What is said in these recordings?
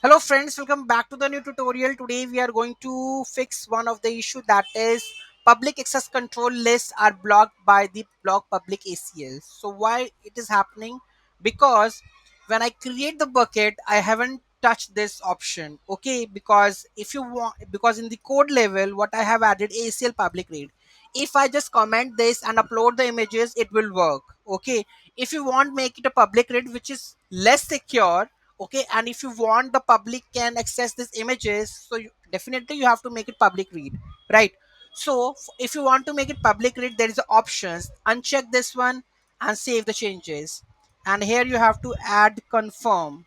Hello friends, welcome back to the new tutorial. Today we are going to fix one of the issue, that is public access control lists are blocked by the block public ACL. So why it is happening? Because when I create the bucket, I haven't touched this option. Okay, because if you want, because in the code level what I have added ACL public read. If I just comment this and upload the images, it will work. Okay, if you want, make it a public read which is less secure. Okay, and if you want the public can access these images, so definitely you have to make it public read, right? So if you want to make it public read, there is options. Uncheck this one and save the changes, and here you have to add confirm.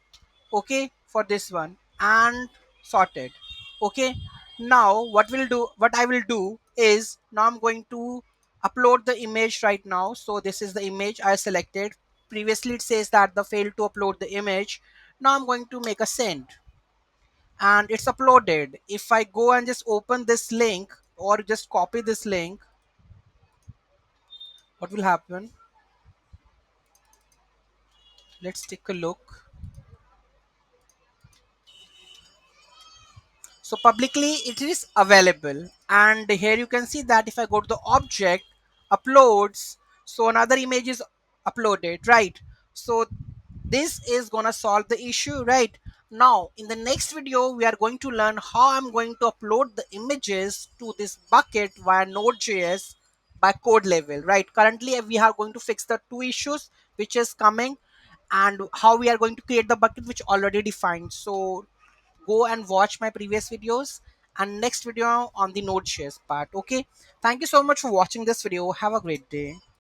Okay, for this one and sorted. Okay, now what I will do is, now I'm going to upload the image right now. So this is the image I selected. Previously it says that the failed to upload the image. Now I'm going to make a send and it's uploaded. If I go and just open this link or just copy this link, what will happen? Let's take a look. So publicly it is available, and here you can see that if I go to the object uploads, so another image is uploaded, right? So this is gonna solve the issue. Right now in the next video we are going to learn how I'm going to upload the images to this bucket via node.js by code level. Right, currently we are going to fix the two issues which is coming, and how we are going to create the bucket which already defined. So go and watch my previous videos and next video on the node shares part. Okay, thank you so much for watching this video. Have a great day.